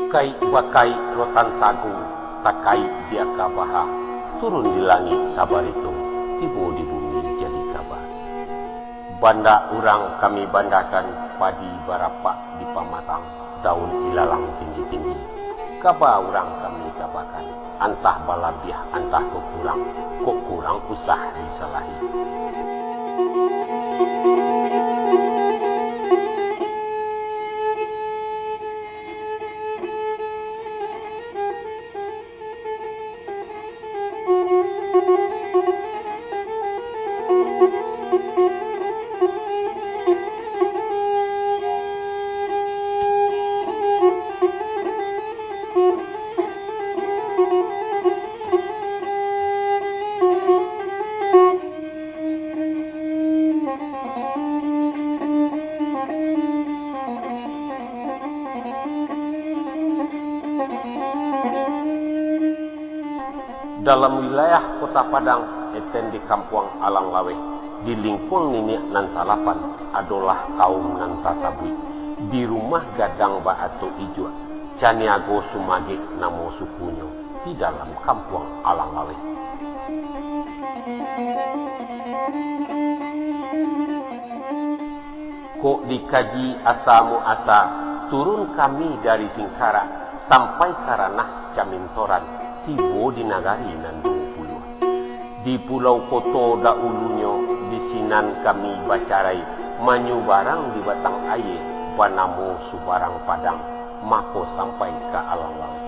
Kai bakai rotan tagu, takai dia kabaha, turun di langit kabar itu, tiba di bumi jadi kabar. Banda urang kami bandakan, padi barapak di pamatang, daun ilalang tinggi-tinggi. Kaba urang kami kabakan, antah balabiah, antah kok kurang usah disalahi. Dalam wilayah Kota Padang, eten di Kampung Alang Lawe, di lingkung nini nan salapan adalah kaum nan tasabui. Di rumah gadang Baatu Ijo, Caniago Sumage namo sukunyo, di dalam Kampung Alang Lawe. Kok dikaji asamu asa, turun kami dari Singkara sampai Karanah Camintoran. Tibo di nagari nan 20. Di Pulau Koto daulunyo, di sinan kami bacarai, manyu barang di batang aye, banamo subarang padang, mako sampai ke Alang Lawe.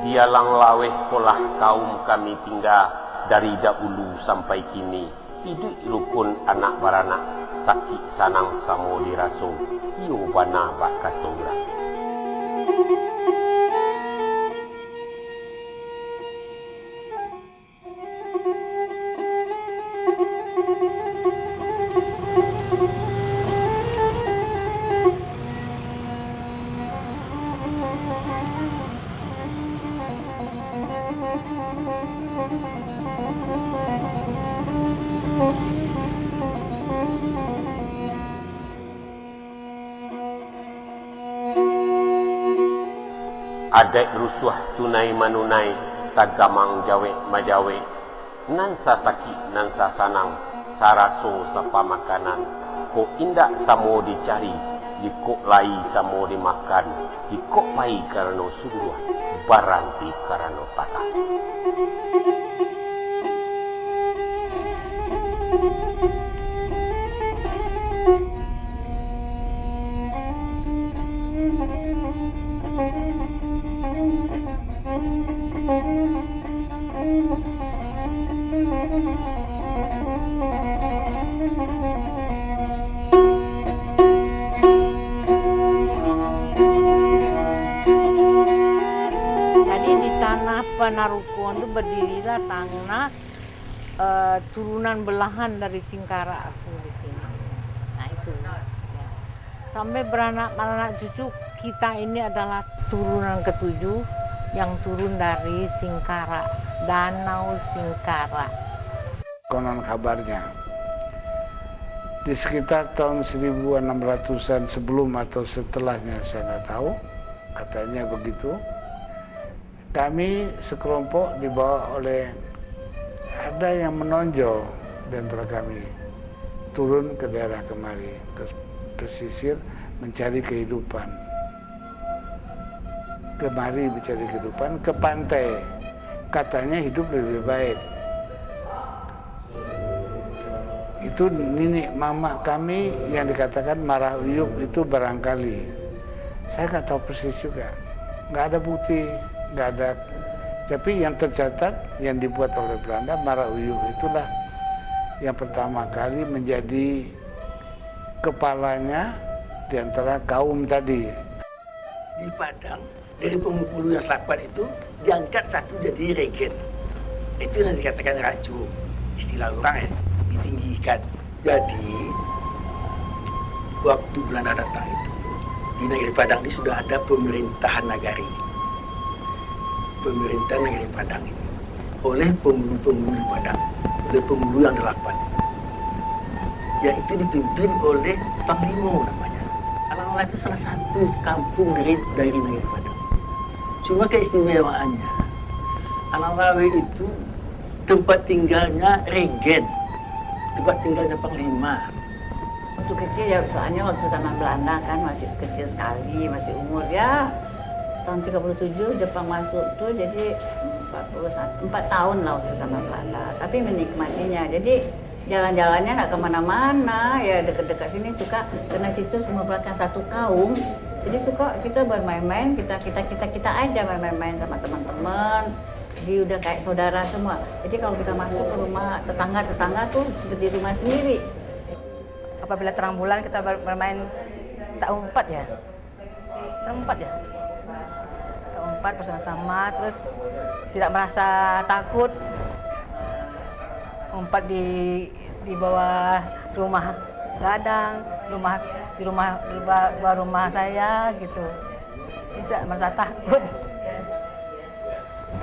Di Alang Lawe kolah kaum kami tinggal dari dahulu sampai kini. Hidup rukun anak baranak, sakit sanang samo diraso, iyo bana bak katongra. Adek rusuh tunai manunai, tagamang jawe majawe, nansa saki nansa sanang, saraso sapa makanan, ko indak samo dicari, jiko lai samo dimakan, jiko pai karano suruh, baranti karano tata. Panarukuan itu berdirilah tanah turunan belahan dari Singkara aku di sini. Nah itu ya. Sampai beranak cucu kita ini adalah turunan ketujuh yang turun dari Singkara, Danau Singkara. Konon kabarnya di sekitar tahun 1600-an sebelum atau setelahnya saya nggak tahu, katanya begitu. Kami sekelompok dibawa oleh ada yang menonjol di antara kami turun ke daerah kemari, ke pesisir mencari kehidupan. Kemari mencari kehidupan, ke pantai. Katanya hidup lebih baik. Itu nenek mama kami yang dikatakan Marah Uyup itu barangkali. Saya nggak tahu persis juga, nggak ada bukti. Nggak ada, tapi yang tercatat yang dibuat oleh Belanda, Marah Uyup itulah yang pertama kali menjadi kepalanya di antara kaum tadi. Di Padang, dari penghulu yang selakuan itu diangkat satu jadi regen. Itu yang dikatakan raju, istilah orang ya, ditinggikan. Jadi waktu Belanda datang itu di negeri Padang ini sudah ada pemerintahan nagari. Pemerintah negeri Padang ini. oleh penghulu-penghulu di Padang, oleh penghulu yang 8. Yaitu dipimpin oleh Panglima namanya. Alang-alang itu salah satu kampung dari negeri Padang. Cuma keistimewaannya, Alang-alang itu tempat tinggalnya regen, tempat tinggalnya Panglima. Waktu kecil ya, soalnya waktu zaman Belanda kan masih kecil sekali, masih umur ya tahun 37 Jepang masuk tuh, jadi 4 tahun lah waktu zaman Belanda. Tapi menikmatinya, jadi jalan-jalannya nggak kemana-mana, ya dekat-dekat sini suka, karena situ semua belakang satu kaum. Jadi suka kita bermain-main, kita aja main-main sama teman-teman. Jadi udah kayak saudara semua. Jadi kalau kita masuk ke rumah tetangga tuh seperti rumah sendiri. Apabila terang bulan kita bermain tak umpat ya, tak umpat bersama-sama, terus tidak merasa takut, umpat di bawah rumah gadang, di bawah rumah saya gitu, tidak merasa takut.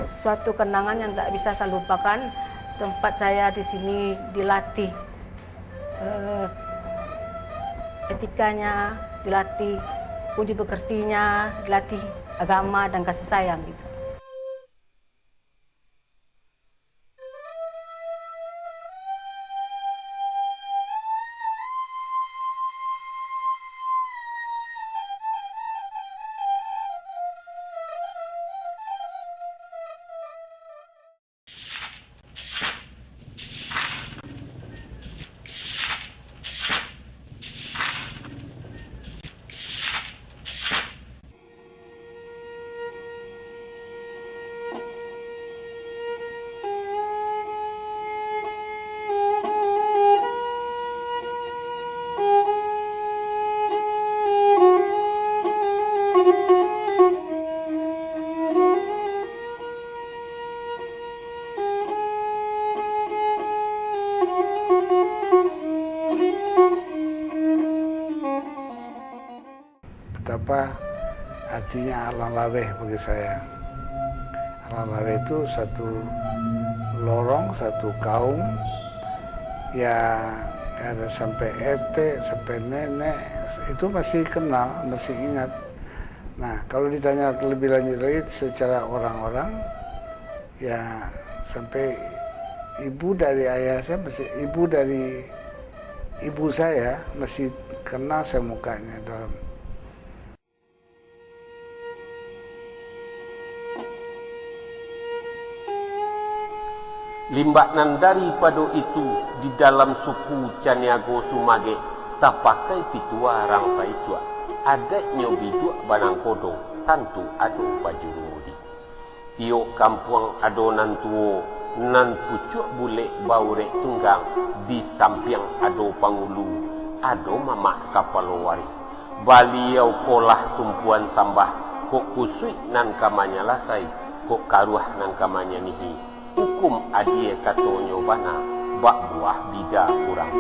Suatu kenangan yang tak bisa saya lupakan, tempat saya di sini dilatih. Etikanya dilatih, budi pekertinya dilatih, agama dan kasih sayang gitu. Betapa artinya Alang Laweh bagi saya. Alang Laweh itu satu lorong, satu kaum yang ada sampai RT, sampai nenek, itu masih kenal, masih ingat. Nah, kalau ditanya lebih lanjut lagi secara orang-orang, ya sampai ibu dari ayah saya, masih ibu dari ibu saya masih kenal saya mukanya dalam. Limbaknan daripada itu di dalam suku Caniago Sumage tak pakai pitua rang saiswa. Adanya biduk banang kodong tantu ado baju rumudi. Tiok kampung ado nan tuo nan pucuk bule baurek tunggang di samping ado pangulu ado mamak kapalowari. Baliau kolah tumpuan sambah kok kusui nan kamanya lasai kok karuah nan kamanya nihi. Hukum adie katonyo bana bak buah bida kurang.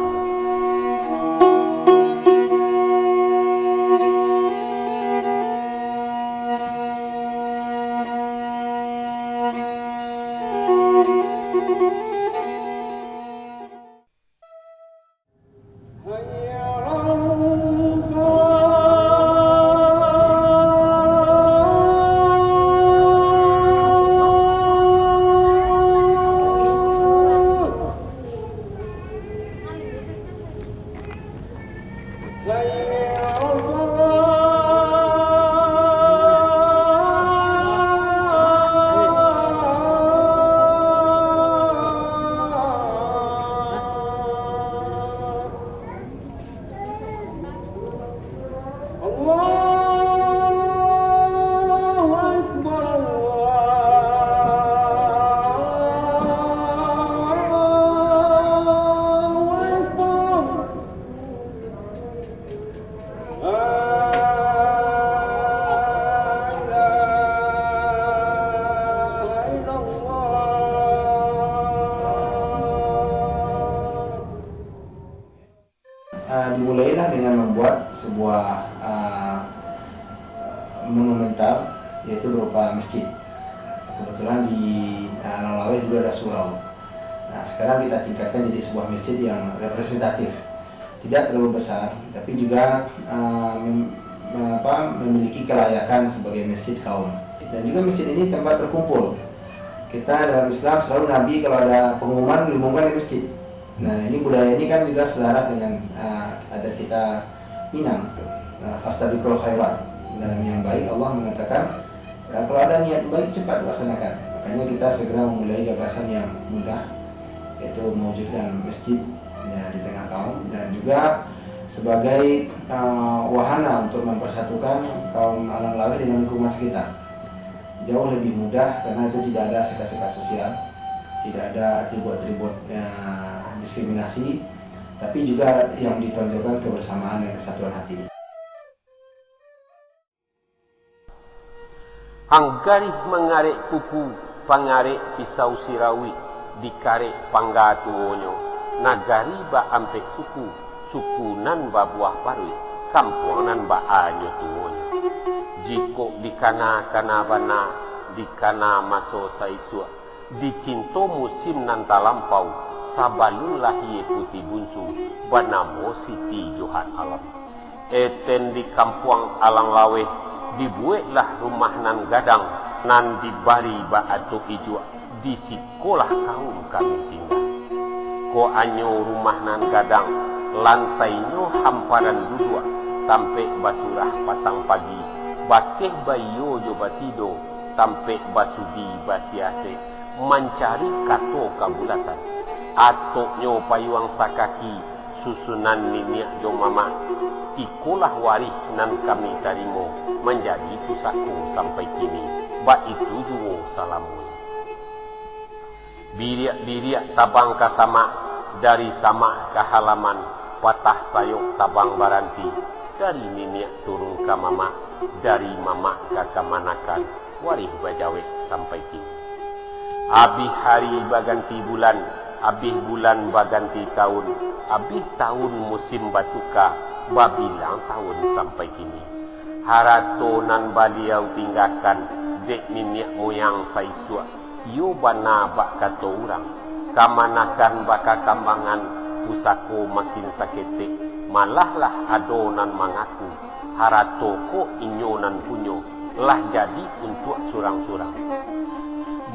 Dimulailah dengan membuat sebuah monumental, yaitu berupa masjid. Kebetulan di Alang Laweh dulu ada surau. Nah, sekarang kita tingkatkan jadi sebuah masjid yang representatif, tidak terlalu besar, tapi juga memiliki kelayakan sebagai masjid kaum. Dan juga masjid ini tempat berkumpul. Kita dalam Islam selalu Nabi kalau ada pengumuman diumumkan di masjid. Nah, ini budaya ini kan juga selaras dengan adat kita Minang. Fastabiqul khairat. Dalam yang baik Allah mengatakan kalau ada niat baik cepat laksanakan. Makanya kita segera memulai gagasan yang mudah, yaitu mewujudkan masjid di tengah kaum, dan juga sebagai wahana untuk mempersatukan kaum Alang Laweh dengan lingkungan sekitar. Jauh lebih mudah karena itu tidak ada sekat-sekat sosial, tidak ada atribut-atribut diskriminasi, tapi juga yang ditonjolkan kebersamaan dan kesatuan hati. Anggarih mengarek kuku, pangarek pisau sirawi, dikarek pangga tuonyo, nagari ba ampek suku, sukunan ba buah parui, kampuanan ba anyo tuonyo. Jiko dikana kana bana, dikana maso saisua, dicinto musim nan talampau, sabalun lahi putih bunsu, banamo siti johan alam. Eten di kampuang Alang Laweh, dibuatlah rumah nan gadang, nan dibari ba atau hijau, di sekolah kaum kami tinggal. Ko anyo rumah nan gadang, lantainya hamparan dudua, sampai basurah patang pagi, bakeh bayo jo batido, sampai basudi basiase, mencari kato kabulatan, atau nyo payuang sakaki, susunan niniak jo mama, ikulah waris nan kami tarimo, menjadi pusatku sampai kini, ba itu juwo salamun. Biriak-biriak tabang kasama, dari sama ke halaman, patah sayok tabang baranti, dari niniak turun ke mama, dari mama ke kamanakan, warih bajawe sampai kini. Abih hari baganti bulan, abih bulan baganti tahun, abih tahun musim batuka, babilang tahun sampai kini. Harato nan baliau tinggalkan, dek niniak moyang saisua, yo bana bak kato urang, kamanakan baka kambangan, pusako makin sakete, malahlah adonan mengaku, harato ko inyo nan punyo, lah jadi untuk surang-surang.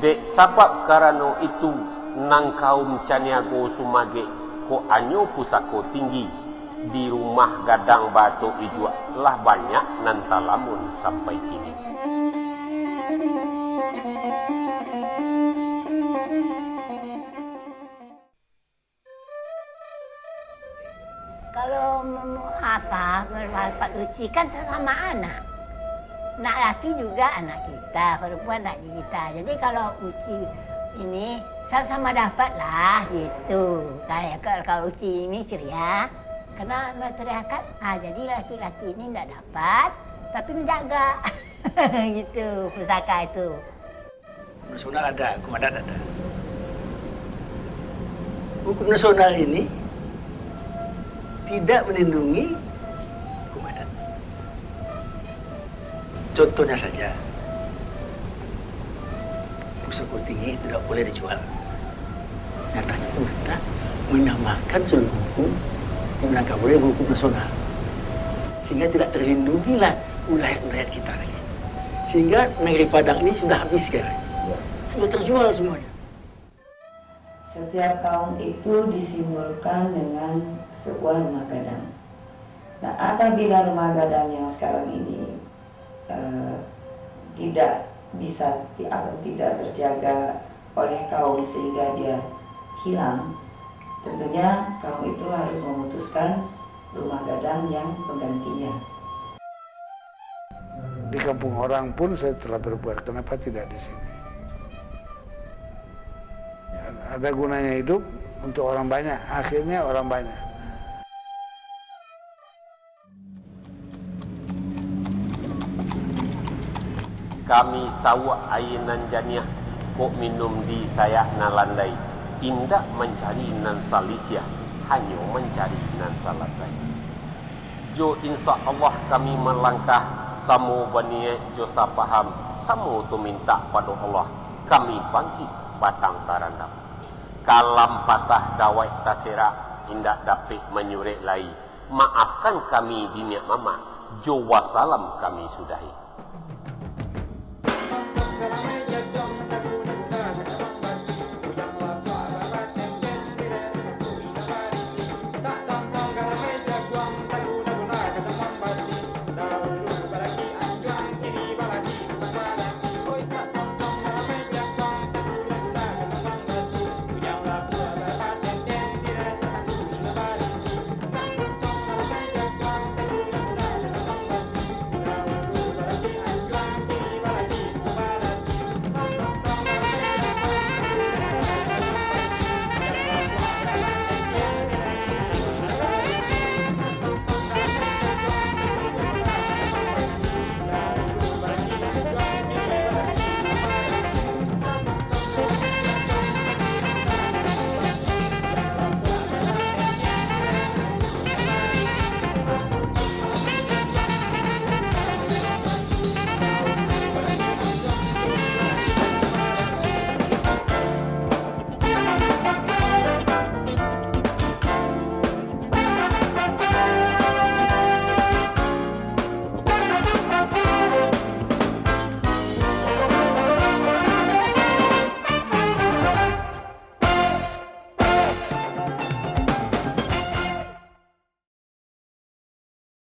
Dek sabab karano itu, nang kaum caniago sumage, ko anyo pusako tinggi, di rumah gadang batu hijau lah banyak nan talamun sampai kini. Kalau dapat uci kan sama anak. Nak laki juga anak kita, perempuan anak kita. Jadi kalau uci ini sama-sama dapat lah gitu. Kayak kalau uci ini ceria, kena teriakan, jadi laki-laki ini tidak dapat, tapi menjaga. Gitu pusaka itu. Hukum nasional ada, hukum adat ada. Hukum nasional ini tidak melindungi hukum adat. Contohnya saja, pusaka tinggi tidak boleh dijual. Nyatanya pemerintah menyamakan seluruh hukum yang menangkap hukum nasional, sehingga tidak terlindungilah ulayat-ulayat kita lagi. Sehingga negeri Padang ini sudah habis sekarang, sudah terjual semuanya. Setiap kaum itu disimbolkan dengan sebuah rumah gadang. Nah, apabila rumah gadang yang sekarang ini tidak bisa atau tidak terjaga oleh kaum sehingga dia hilang, tentunya kaum itu harus memutuskan rumah gadang yang penggantinya. Di kampung orang pun saya telah berbuat, kenapa tidak di sini? Ada gunanya hidup untuk orang banyak, akhirnya orang banyak. Kami sawa ainan janiah, kok minum di saya nalandai, tindak mencari nan salisya, hanya mencari nan salatai. Jo insya Allah kami melangkah, samu baniye jo sapaham, samu tu minta pada Allah, kami bangkit batang tarandam. Kalam patah dawai tasera, indak dapat menyurik lai. Maafkan kami bini mama, jo wassalam kami sudahi.